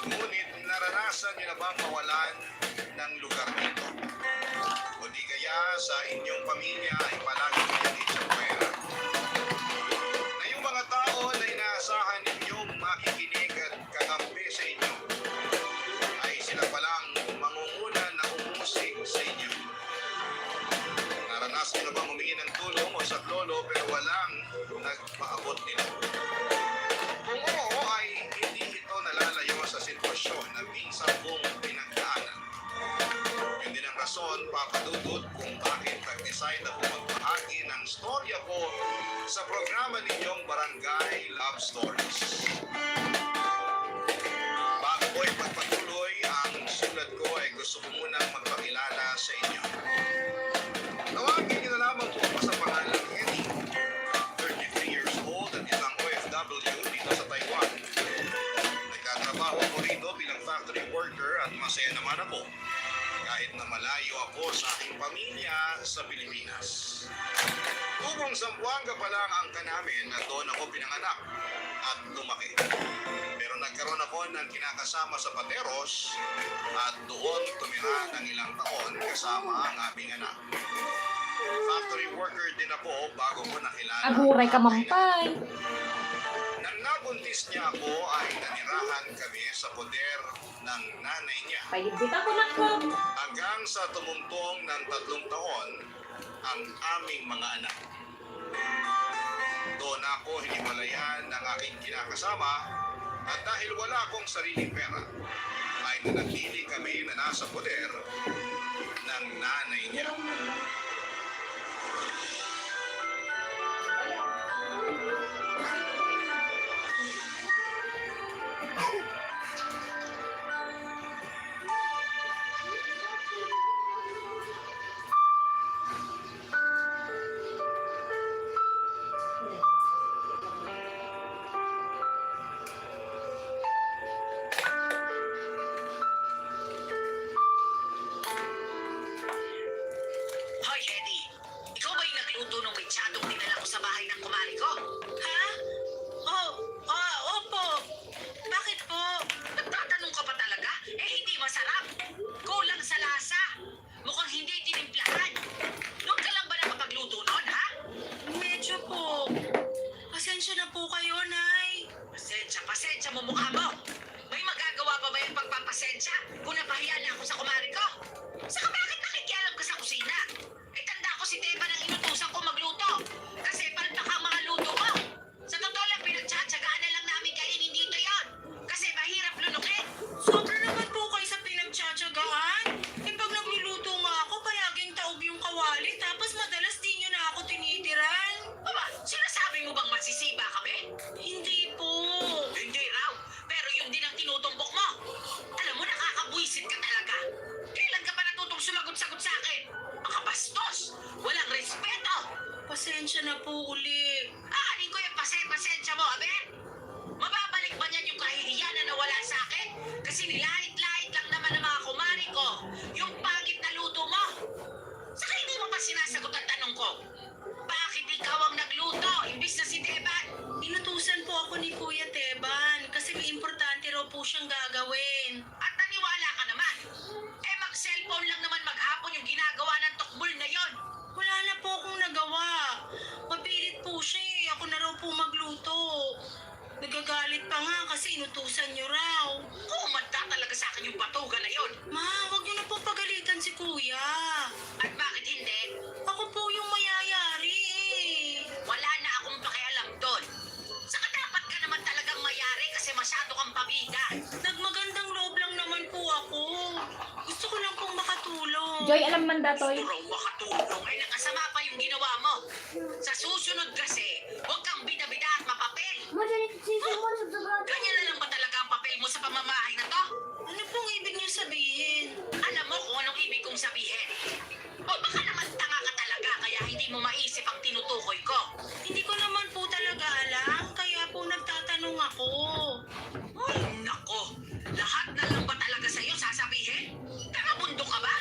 Ngunit naranasan niyo na bang mawalan ng lugar nito? O di kaya sa inyong pamilya ay palagi kayo sa pwera? Na yung mga tao na inaasahan ninyong makikinig at kakampi sa inyo ay sila palang mangunguna na umusig sa inyo. Naranasan niyo na bang humingi ng tulong o saklolo pero walang nagpaabot nila? Kung oo ay hindi ito nalalayo sa sitwasyon na minsan mong pinagdaanan. Yun din ang rason, Papa Dudut, kung bakit nag-decide ako magbahagi ng storya ko sa programa ninyong Barangay Love Stories. Bago ko ipagpatuloy ang sulat ko ay gusto ko munang magpakilala sa inyo. Tawagin niyo na lamang po ako sa pangalang Eddie, 33 years old at isang OFW dito sa Taiwan. Nagkatrabaho ko rito bilang factory worker at masaya naman ako kahit na malayo ako sa aking pamilya sa Pilipinas. Tubong Zamboanga pa lang ang kanamin at doon ako pinanganak at lumaki. Pero nagkaroon ako ng kinakasama sa Pateros at doon tumira ng ilang taon kasama ang aming anak. Factory worker din ako bago ko nakilala. Aguray ka, Mampay. Nang nabuntis niya ako ay nanirahan kami sa poder ng nanay niya. Paibit ako na ko. Hanggang sa tumungtong ng 3 taon ang aming mga anak. Doon ako hinimalayan ng aking kinakasama at dahil wala akong sariling pera ay nanatili kami na nasa poder ng nanay niya. Hoy, Eddie! Ikaw ba yung nagluto ng mechadong dinala ko sa bahay ng kumari ko? Ha? Opo. Bakit po? Nagtatanong ka pa talaga? Eh, hindi masarap. Kulang sa lasa. Mukhang hindi tinimplahan. Doon ka lang ba nakapagluto nun, ha? Medyo po. Pasensya na po kayo, Nay. Pasensya mo mukha mo. May magagawa pa ba yung pagpapasensya kung napahiya na ako sa kumari ko? Saka bakit nakikialam ka sa kusina? Eh, tanda ko si Teban ang inutusan ko magluto. Kasi palpak ang mga luto mo. Sa totoo lang, pinagtsatsagaan na lang namin kainin dito yon. Kasi mahirap lunukin. Sobra naman po kayo sa pinagtsatsagaan. Eh, pag nagluluto nga ako, palaging taob yung kawali. Tapos madalas di nyo na ako tinitiran. Aba, sinasabi mo bang masisiba kami? Hindi po. Hindi raw. Pero yun din ang tinutumbok mo. Alam mo, nakakabuisit ka talaga. Kailan ka pa natutong sumagot-sagot sa akin? Makabastos! Walang respeto! Pasensya na po uli. Aanin ko yung pasensya mo, abe? Mababalik ba niyan yung kahihiyanan na wala sa akin? Kasi nilait-lait lang naman ang mga kumari ko. Yung pangit na luto mo. Saka hindi mo pa sinasagot ang tanong ko. Bakit ikaw ang nagluto, imbis na si Teban? Inutusan po ako ni Kuya Teban kasi may importante raw po siyang gagawin. At naniwala ka naman. Eh, mag-cellphone lang naman maghapon yung ginagawa ng tukbol na yon. Wala na po akong nagawa. Mapilit po siya eh. Ako na raw po magluto. Nagagalit pa nga kasi inutusan niyo raw. Kumanda talaga sa akin yung batuga na yon. Ma, wag niyo na po pagalitan si Kuya. At bakit hindi? Ako po yung mayayari eh. Wala na akong pakialam doon. Saka dapat ka naman talagang mayari kasi masyado kang pabida. Nagmagandang loob lang naman po ako. Gusto ko lang pong makatulong. Joy, alam man datoy. Gusto raw makatulong ay nakasama pa yung ginawa mo. Sa susunod kasi, huwag kang bida-bida at mapapel. Ganyan na lang ba talaga ang papel mo sa pamamahay na to? Ano pong ibig niyo sabihin? Alam mo kung anong ibig kong sabihin. O baka naman tanga ka talaga kaya hindi mo maisip ang tinutukoy ko. Hindi ko naman po talaga alam, kaya po nagtatanong ako. Ay, nako. Lahat na lang ba talaga sa'yo sasabihin? Taga-bundok ka ba?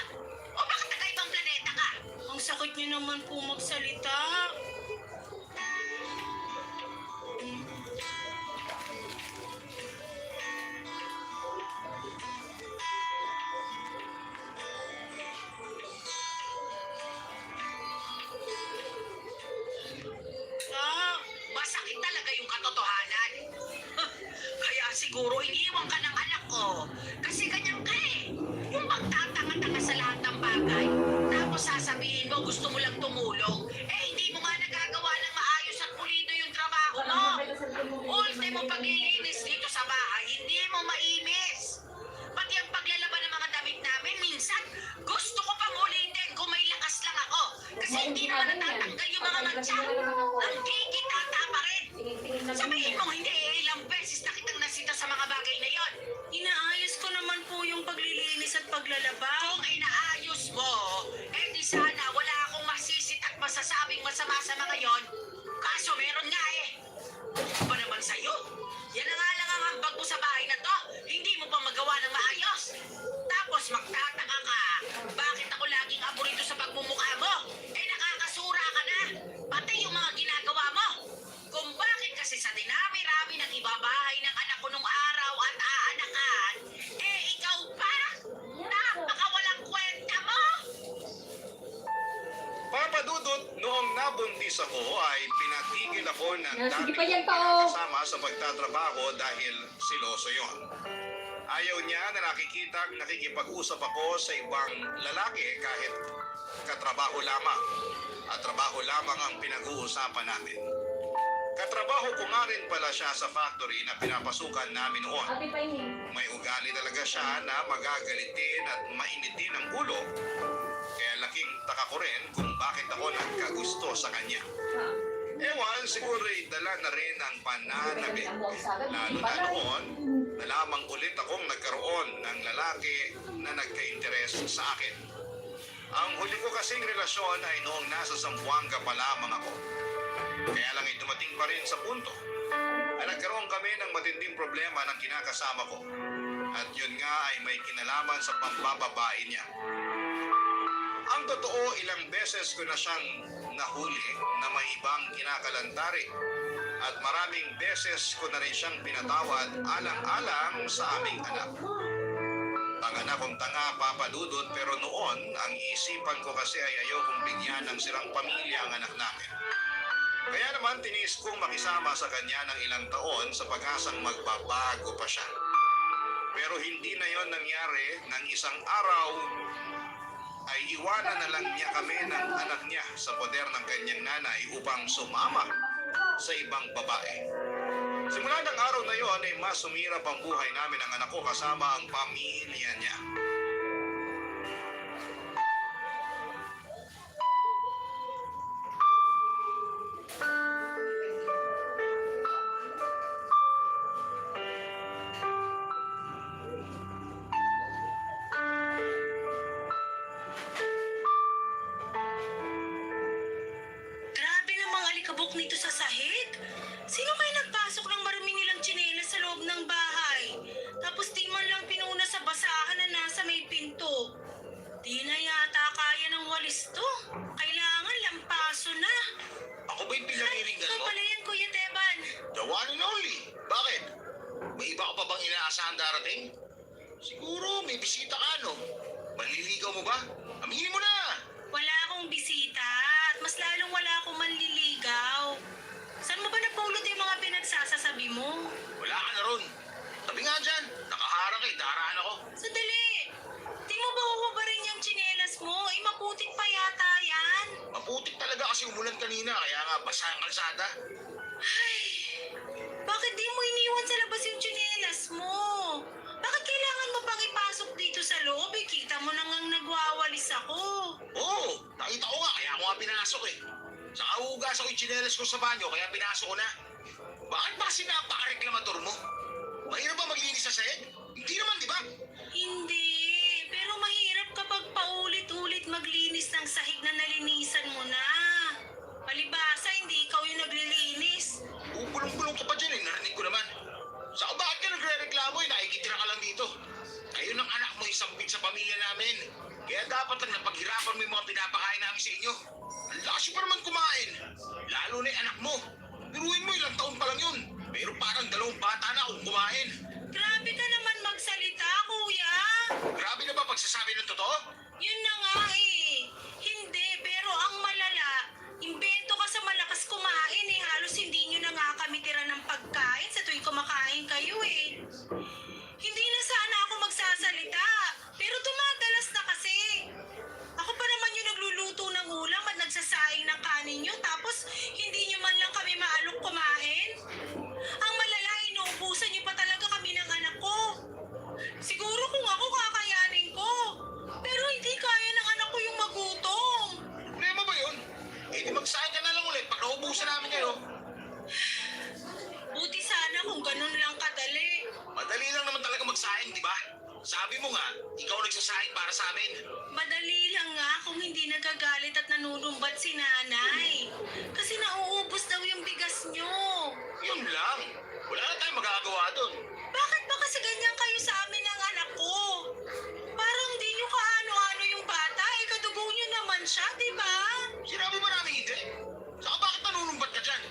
O baka taga-ibang planeta ka? Ang sakit niyo naman po magsalita. siguro iniwan ka ng anak ko. Kasi ganyan ka eh. Yung magtatanga-tanga sa lahat ng bagay. Tapos sasabihin mo gusto mo lang tumulong. Eh hindi mo nga nagagawa ng maayos at pulido yung trabaho mo. Ultimo paglilinis dito sa bahay, hindi mo maimis. Pati ang paglalaban ng mga damit namin, minsan gusto ko pang ulitin kung may lakas lang ako. Kasi hindi naman natatanggal yung mga mantsa. Ang kikitata pa rin. Sabihin mo hindi eh, ilang beses na kitang nasita sa mga bagay na yon. Inaayos ko naman po yung paglilinis at paglalaba. Kung inaayos mo, eh di sana wala akong masisit at masasabing masama sa mga yon. Kaso meron nga eh. Ano ba naman sa'yo? Yan na nga lang ang hambag mo sa bahay na to. Hindi mo pa magawa ng maayos. Tapos magtataka ka, bakit ako laging aborito sa pagmumukha mo? Eh nakakasura ka na. Pati yung mga ginagawa mo. Kung bakit kasi sa dinami-rami ng ibabahay ng anak ko nung araw at aanakan, eh ikaw pa? Napakawalang kwenta mo! Papa Dudut, noong nabuntis ako ay pinatigil ako ng Sige dati pa yan, kong Tao. kasama sa pagtatrabaho dahil siloso yon. Ayaw niya na nakikipag-usap ako sa ibang lalaki kahit katrabaho lamang. At trabaho lamang ang pinag-uusapan namin. Katrabaho ko nga rin pala siya sa factory na pinapasukan namin noon. Ate pa ini. May ugali talaga siya na magagalitin at mainitin ang ulo. Kaya laking taka ko rin kung bakit ako nagkagusto sa kanya. Ewan, siguro dala na rin ang pananabik. Lalo na noon, na lamang ulit akong nagkaroon ng lalaki na nagka-interes sa akin. Ang huli ko kasing relasyon ay noong nasa Zamboanga pa lamang ako. Kaya lang ay dumating pa rin sa punto ay nagkaroon kami ng matinding problema ng kinakasama ko. At yun nga ay may kinalaman sa pambababae niya. Ang totoo, ilang beses ko na siyang nahuli na may ibang kinakalantari. At maraming beses ko na rin siyang pinatawad alang-alang sa aming anak. Tanga na kung tanga, Papa Dudut, pero noon, ang isipan ko kasi ay ayokong bigyan ng sirang pamilya ang anak namin. Kaya naman tiniis kong makisama sa kanya ng ilang taon sa pag-asang magbabago pa siya. Pero hindi na yon nangyari nang isang araw ay iwanan na lang niya kami ng anak niya sa poder ng kanyang nanay upang sumama sa ibang babae. Simula ng araw na yon ay mas sumirap ang buhay namin ng anak ko kasama ang pamilya niya. Grabe namang alikabok nito sa sahig. Sino kaya nagpasok ng marumi nilang tsinelas sa loob ng bahay? Tapos di man lang pinuna sa basahan na nasa may pinto. Di na yata kaya ng walis to. Kailangan lampaso na. Ako ba yung pinaniringan Ikaw mo? pala yan, Kuya Teban. The one and only. Bakit? May iba ka pa bang inaasahan darating? Siguro may bisita ka, no? Manliligaw mo ba? Aminin mo na! Wala akong bisita at mas lalong wala akong manliligaw. Saan mo ba napulot yung mga pinagsasasabi mo? Wala ka na ron. Tabi nga dyan. Nakaharang ka, daraan ako. Sandali! Di mo ba huhubarin yung tsinelas mo? Eh, maputik pa yata yan. Maputik talaga kasi umulan kanina, kaya nga basa ang kalsada. Ay, bakit di mo iniwan sa labas yung tsinelas mo? Bakit kailangan mo pang ipasok dito sa loob? Eh, kita mo na ngang nagwawalis ako. Oo, nakita ko nga, kaya ako nga pinasok eh. Saka hugas ako yung tsinelas ko sa banyo, kaya pinasok ko na. Bakit ba kasi napaka-reklamador mo? Mahirap ba maglinis sa sahig? Hindi naman, di ba? Hindi, pero mahirap kapag paulit-ulit maglinis ng sahig na nalinisan mo na. Palibasa, hindi ikaw yung naglilinis. Bubulong-bulong ka pa dyan eh, narinig ko naman. Saka bakit ka nagre-reklamo eh, nakikitira ka lang dito. Kayo ng anak mo isang bit sa pamilya namin. Kaya dapat lang napaghirapan mo yung mga pinapakain namin sa inyo. Ang lakas nyo pa naman kumain. Lalo na yung anak mo. Biruin mo, ilang taon pa lang yun. Pero parang 2 bata na kung kumain. Grabe ka naman magsalita, kuya. Grabe na ba pagsasabi ng totoo? Yun na nga eh. Hindi, pero ang malala, imbento ka sa malakas kumain eh. Halos hindi nyo na nga kami tira ng pagkain sa tuwing kumakain kayo eh. magsaing, di ba? Sabi mo nga, ikaw nagsasaing para sa amin. Madali lang nga kung hindi nagagalit at nanunumbat si nanay. Kasi nauubos daw yung bigas nyo. Yun lang. Wala na tayong magagawa doon. Bakit ba kasi ganyan kayo sa amin ng anak ko? Parang di nyo kaano-ano yung bata. Eh, kadugo nyo naman siya, di ba? Sinabi mo namin hindi. Saka bakit nanunumbat ka dyan?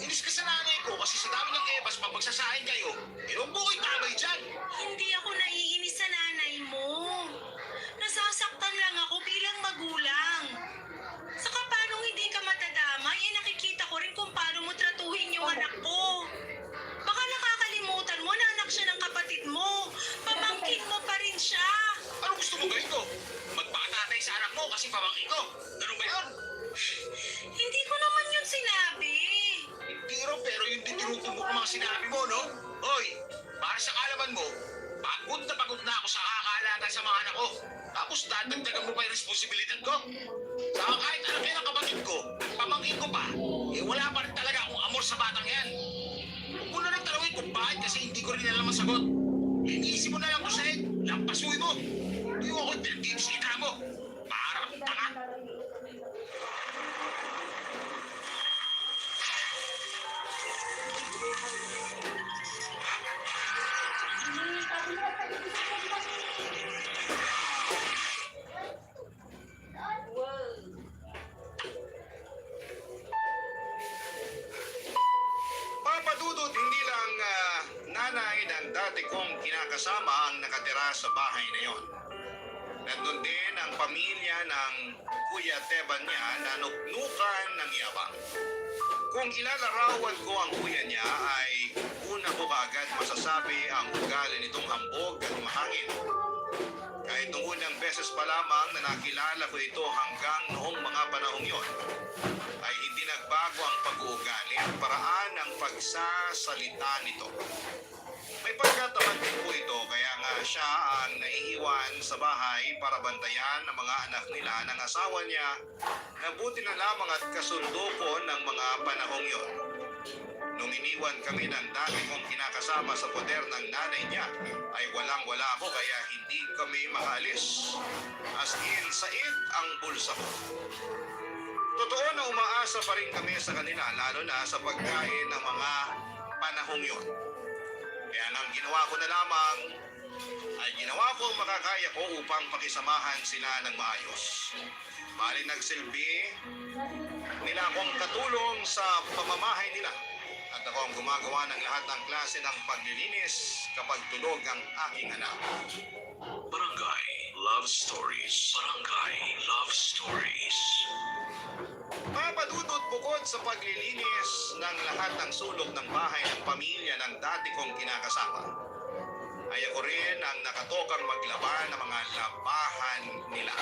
Inis ka sa nanay ko kasi sa dami ng ebas pag magsasahin kayo, huwag mo ko'y tamay dyan. Hindi ako naiinis sa nanay mo. Nasasaktan lang ako bilang magulang. Saka paano hindi ka matadamay, eh nakikita ko rin kung paano mo tratuhin yung anak ko. Baka nakakalimutan mo na anak siya ng kapatid mo. Pamangkin mo pa rin siya. Ano gusto mo gawin ko? Magpakatatay sa anak mo kasi pamangkin ko. Ganun ba yun? Hindi ko naman yun sinabi. Hindi raw, pero yung tinutumbok ko mga sinabi mo, no? Hoy, para sa kalaman mo, pagod na ako sa kakalaga sa mga anak ko. Tapos dadagdagan mo pa yung responsibilidad ko. Saka kahit anak yan ang kapatid ko, pamangkin ko pa, eh wala pa rin talaga akong amor sa batang yan. Huwag mo na lang talawin kung bakit kasi hindi ko rin alam ang sagot. Iniisip mo na lang ko sa'yo, lampasuin mo. Hindi ko ako pinagtitisita mo. Para kang tanga. Papadudot, hindi lang nanay ng dati kong kinakasama ang nakatira sa bahay na yon. Nandun din ang pamilya ng Kuya Teban niya na nuknukan ng yabang. Kung ilalarawan ko ang kuya niya ay una ko kaagad masasabi ang ugali nitong hambog at mahangin. Kahit nung unang beses pa lamang na nakilala ko ito hanggang noong mga panahong yon, ay hindi nagbago ang pag-uugali at paraan ng pagsasalita nito. May pagkataon din po ito kaya nga siya ang naiiwan sa bahay para bantayan ang mga anak nila ng asawa niya na buti na lamang at kasundo ko ng mga panahong yon. Nung iniwan kami ng dati kong kinakasama sa poder ng nanay niya, ay walang-wala ako kaya hindi kami maalis. As in, said ang bulsa ko. Totoo na umaasa pa rin kami sa kanila lalo na sa pagkain ng mga panahong yon. Kaya ang ginawa ko na lamang ay ginawa ko ang makakaya ko upang pakisamahan sila ng maayos. Bali nagsilbi nila akong katulong sa pamamahay nila at ako ang gumagawa ng lahat ng klase ng paglilinis kapag tulog ang aking anak. Barangay Love Stories. Barangay Love Stories. Papadudot bukod sa paglilinis ng lahat ng sulok ng bahay ng pamilya ng dati kong kinakasama, ay ako rin ang nakatokang maglaba ng mga labahan nila.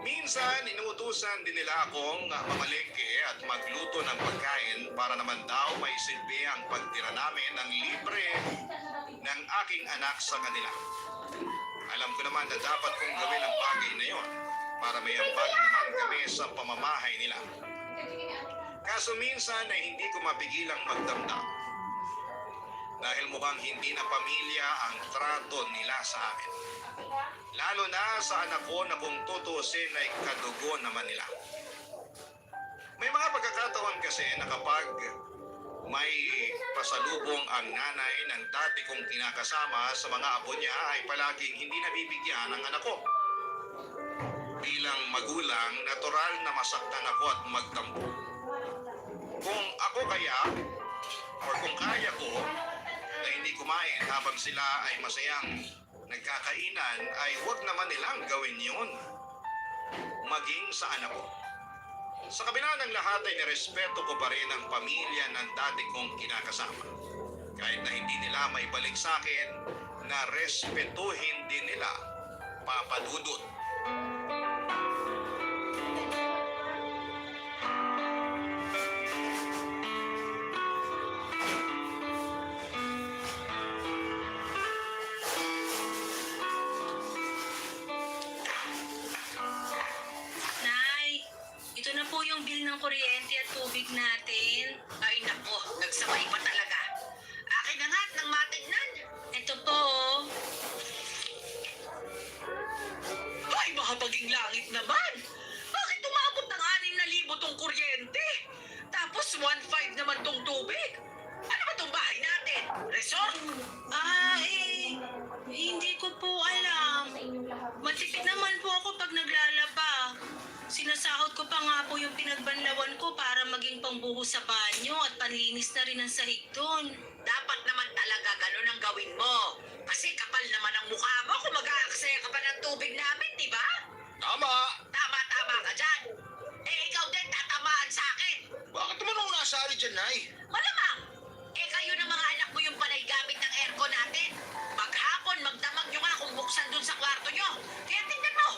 Minsan, inuutusan din nila akong mamalengke at magluto ng pagkain para naman daw may silbi ang pagtira namin ng libre ng aking anak sa kanila. Alam ko naman na dapat kong gawin ang bagay na yon para may ambag naman kami sa pamamahay nila. Kaso minsan ay hindi ko mapigilang magdamdam dahil mukhang hindi na pamilya ang trato nila sa amin. Lalo na sa anak ko na kung tutusin ay kadugo naman nila. May mga pagkakataon kasi na kapag may pasalubong ang nanay ng dati kong kinakasama sa mga apo niya ay palaging hindi nabibigyan ng anak ko. Bilang magulang, natural na masaktan ako at magtampo. Kung ako kaya, or kung kaya ko, na hindi kumain habang sila ay masayang nagkakainan, ay huwag naman nilang gawin yun. Maging sa anak ko. Sa kabila ng lahat ay nirespeto ko pa rin ang pamilya ng dati kong kinakasama. Kahit na hindi nila maibalik sa akin, na respetuhin din nila, papadudot. Nay, ito na po yung bill ng kuryente at tubig natin. Ay nako, nagsabay pa talaga. Akin na nga at nang matignan. Ito po, po ako pag naglalaba. Sinasahod ko pa nga po yung pinagbanlawan ko para maging pangbuhos sa banyo at panlinis na rin ang sahig doon. Dapat naman talaga ganun ang gawin mo. Kasi kapal naman ang mukha mo kung mag-aaksaya ka pa ng tubig namin, di ba? Tama! Tama-tama ka dyan. Eh, ikaw din tatamaan sa akin. Bakit naman ako nasali dyan, Nay? Malamang. Eh, kayo ng mga anak mo yung panay gamit ng aircon natin. Maghapon, magdamag nyo nga kung buksan dun sa kwarto nyo. Kaya tingnan mo,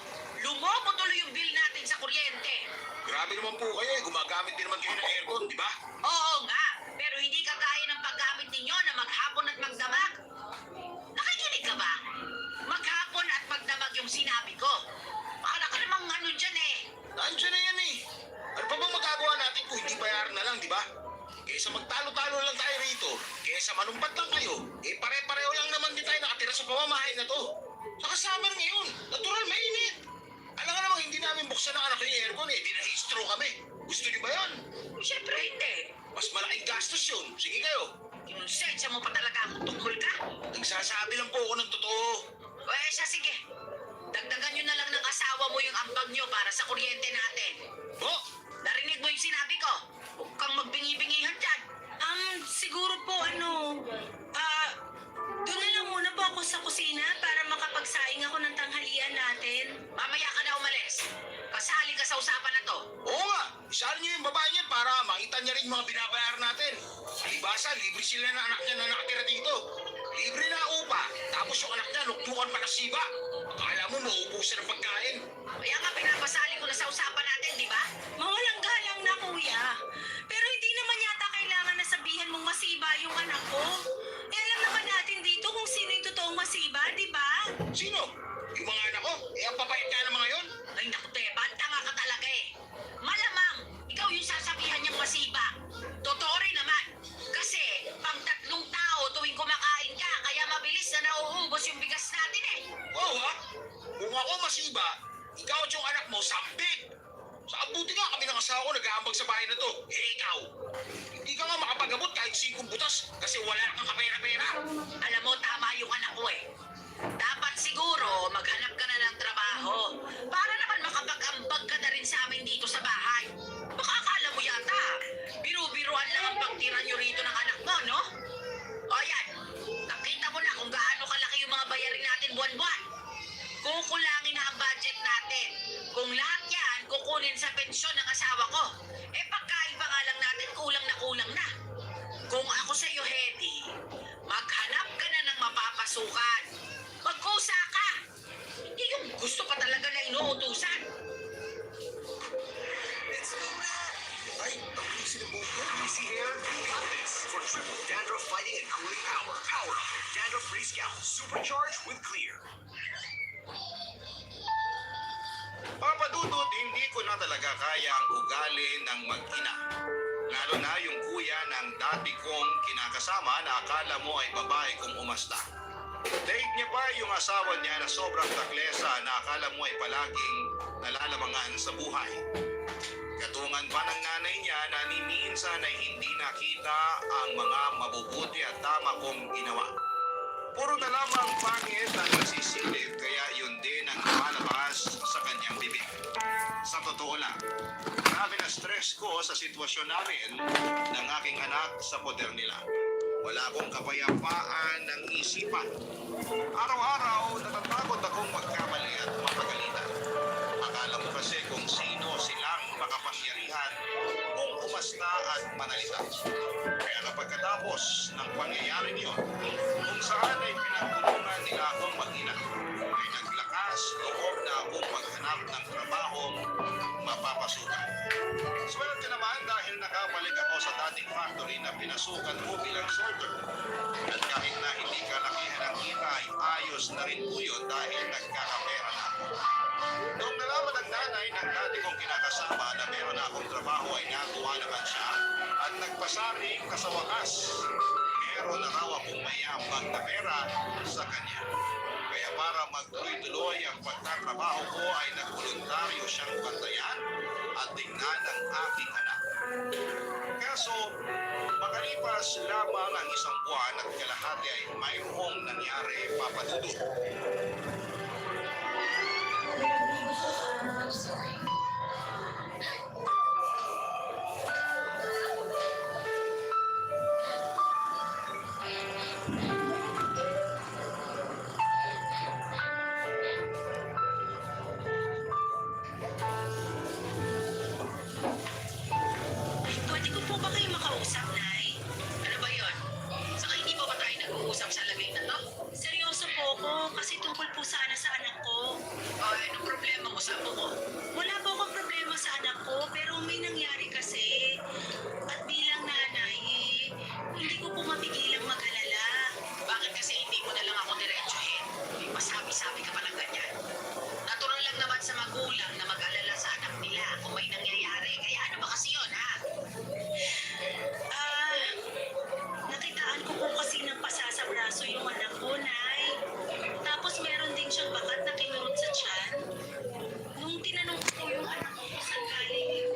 lumobo tuloy yung bill natin sa kuryente. Grabe naman po kayo eh. Gumagamit din naman kayo ng aircon, di ba? Oo nga, pero hindi kagaya ng paggamit ninyo na maghapon at magdamag. Nakikinig ka ba? Maghapon at magdamag yung sinabi ko. Para ka namang ano dyan eh. Nandiyan na yan eh. Ano pa bang magagawa natin kung hindi bayaran na lang, di ba? Kesa magtalo-talo lang tayo rito, kesa manumpat lang kayo, eh pare-pareho lang naman din tayo nakatira sa pamamahay na to. Saka summer ngayon, natural mainit. Alam nga namang hindi namin buksan ang anak ko yung aircon eh, dinahistro kami. Gusto niyo ba yan? Siyempre hindi. Mas malaking gastos yun. Sige kayo. Kinonsensya mo pa talaga akong tungkol ka. Nagsasabi lang po ako ng totoo. Eh siya sige. Dagdagan nyo na lang ng asawa mo yung ambag nyo para sa kuryente natin. Oh, Narinig mo yung sinabi ko? Huwag kang magbingi-bingihan dyan. Siguro po doon na lang muna po ako sa kusina para makapagsaing ako ng tanghalian natin. Mamaya ka na umalis. Kasali ka sa usapan na to. oo nga. Isali niyo yung babae niya para makita niya rin yung mga binabayaran natin. Palibasa, libre sila na anak niya na nakatira dito. Libre na upa. Tapos yung anak niya, nuknukan pa na siba. Akala mo, mauubusan ng pagkain. Kaya nga pinapasali ko na sa usapan natin, di ba? Mawalang galang na, kuya. Pero hindi naman yata kailangan na sabihan mong masiba yung anak ko. Eh, alam naman natin dito kung sino yung totoong masiba, di ba? Sino? Yung mga anak ko? Eh, ang papayat ka ng mga yon. Ay naku, Teban, tanga ka talaga eh. Malamang, ikaw yung sasabihan niyang masiba. Totoo rin naman. Kasi, pang tatlong tao tuwing kumakain ka, kaya mabilis na nauubos yung bigas natin eh. Oo ha? Kung ako masiba, ikaw at yung anak mo, sampit. Sa abuti nga kami ng asawa ko nag-aambag sa bahay na to. Eh, ikaw. Hindi ka nga makapag-abot kahit 5 butas kasi wala kang kapera-pera. Alam mo, tama yung anak ko eh. Dapat siguro maghanap ka na ng trabaho para naman makapag-ambag ka na rin sa amin dito sa bahay. Baka akala mo yata, biru-biruan lang ang pagtira nyo rito ng anak mo, no? O yan, nakita mo na kung gaano kalaki yung mga bayarin natin buwan-buwan. Kukulangin na ang budget natin. Kung lahat yan, kukunin sa pensyon ng asawa ko. Eh pagkain pa nga lang natin, kulang na. Kung ako sa'yo, Hedy, maghanap ka na ng mapapasukan. Magkusa ka. Hindi yung gusto ka talaga na inuutusan. Ay, ang easy na buhok ko. Easy Hair, got this for triple dandruff fighting and cooling power. Power up, dandruff free scalp, supercharged with clear. Papa Dudut, hindi ko na talaga kaya ang ugali ng mag-ina. Lalo na yung kuya ng dati kong kinakasama na akala mo ay babae kong umasta. Date niya pa yung asawa niya na sobrang taklesa na akala mo ay palaging nalalamangan sa buhay. Katungan pa ng nanay niya na ni minsan ay hindi nakita ang mga mabubuti at tama kong ginawa. Puro na lamang pangit ang nasisilip kaya yun din ang lumalabas sa kanyang bibig. Sa totoo lang, grabe na stress ko sa sitwasyon namin ng aking anak sa poder nila. Wala akong kapayapaan ng isipan. Araw-araw, natatakot akong magkamali at mapagalitan. Akala mo kasi kung sino silang makapangyarihan kung umasta at manalita. Kaya kapagkatapos ng pangyayaring yun, kung saan ay pinagtulungan nila akong mag-ina, ay naglakas loob na akong maghanap ng trabahong mapapasukan. Swerte naman dahil nakabalik ako sa dating factory na pinasukan mo bilang sorter. At kahit na hindi kalakihan ang kita ay ayos na rin po yun dahil nagkakapera na ako. Noong nalaman ng nanay ng dati kong kinakasama na meron na akong trabaho ay natuwa naman siya at nagpasaring ka sa wakas. Meron na raw akong mayambang na pera sa kanya. Kaya para magtuloy-tuloy ang pagtatrabaho ko ay nagboluntaryo siyang bantayan at tingnan ang aking anak. Kaso, makalipas lamang ang 1 buwan at kalahati ay mayroong nangyari, Papa Dudut. Pwede ko po ba kayo makausap, Nay? Ano ba yun? Saka hindi pa ba tayo nag-uusap sa lamig na to? Seryoso po ako kasi tungkol po sana sa anak ko. O, anong problema mo sa apo ko? Wala po akong problema sa anak ko pero may nangyari kasi. At bilang nanay, hindi ko po mapigilang mag-alala. Bakit kasi hindi mo na lang ako diretsuhin? May pasabi-sabi ka pa ng ganyan. Natural lang naman sa magulang na mag-alala sa anak nila kung may nangyayari. Kaya ano ba kasi yun, ha? Nakitaan ko po kasi ng pasa sa braso yung anak ko, Nay. Tapos meron din siyang bakat na kinurot sa tiyan. Nung tinanong ko po yung anak ko kung saan galing yun,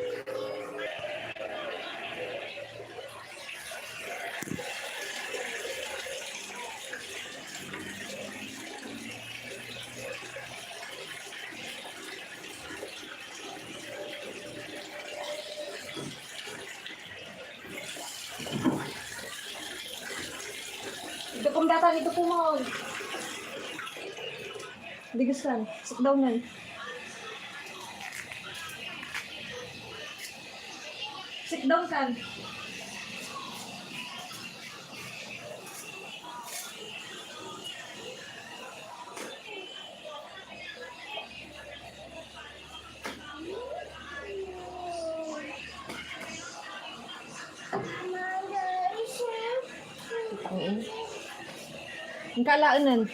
Ito pong data, ito po mo. Bigasan. Sit down yan. Sit down kan. Ang kalaanan.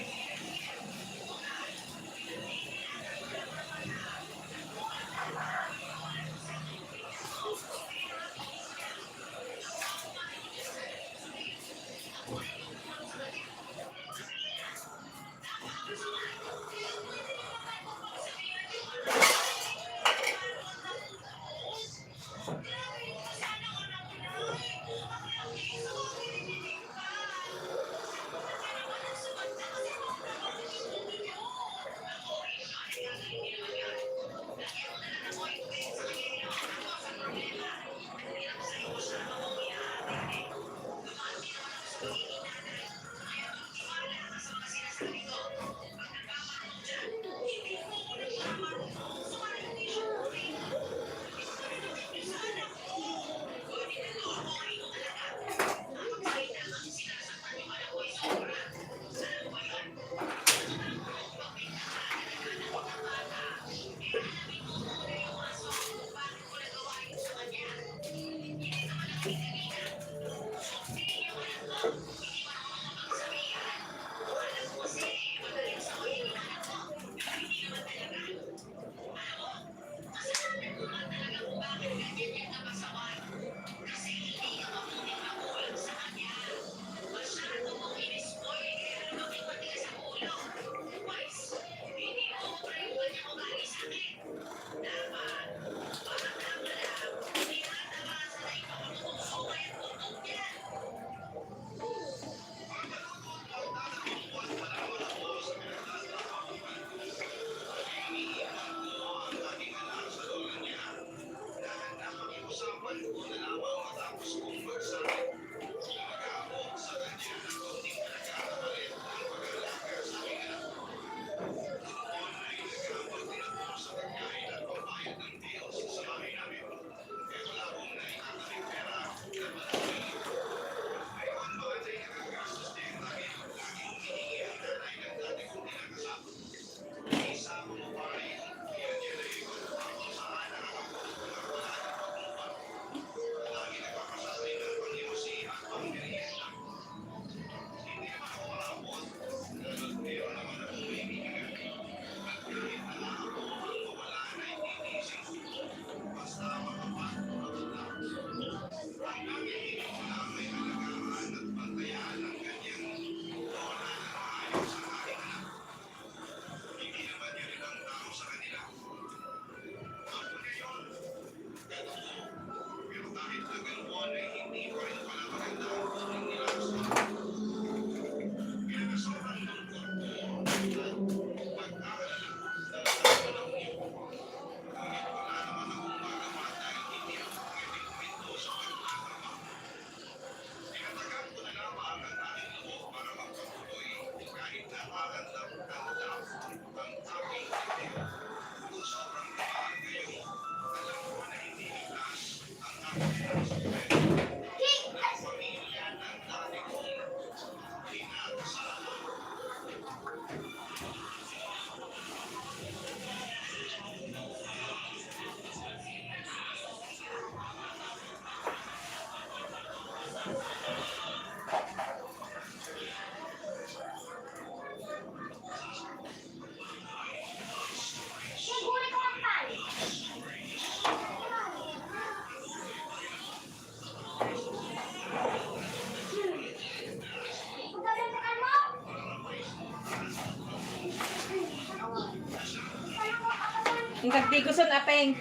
Yung tagtikuson, apeng.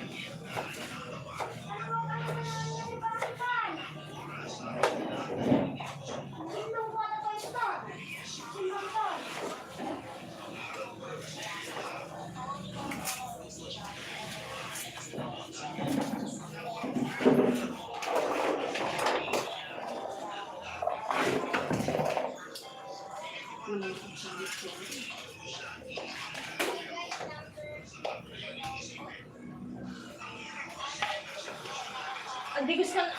Ang digos kan,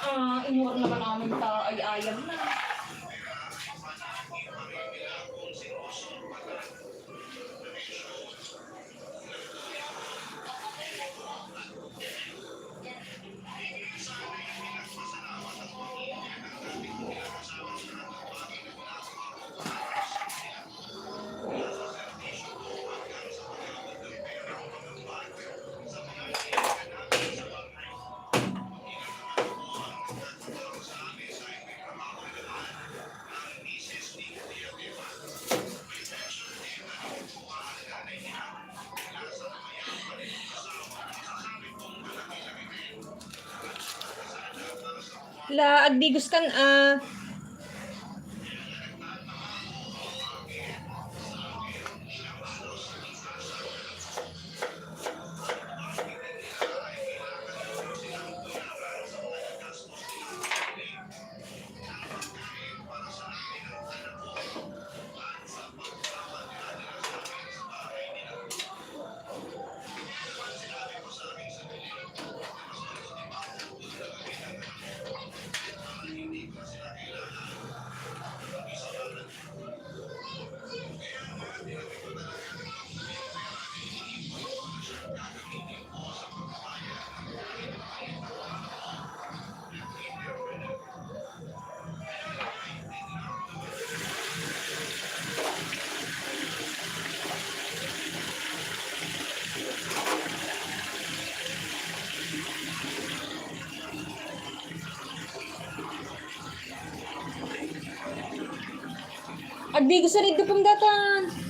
inuwag naman namin ta ay ayam na. La, agdigos kan, agdigos sa rin dupong datan.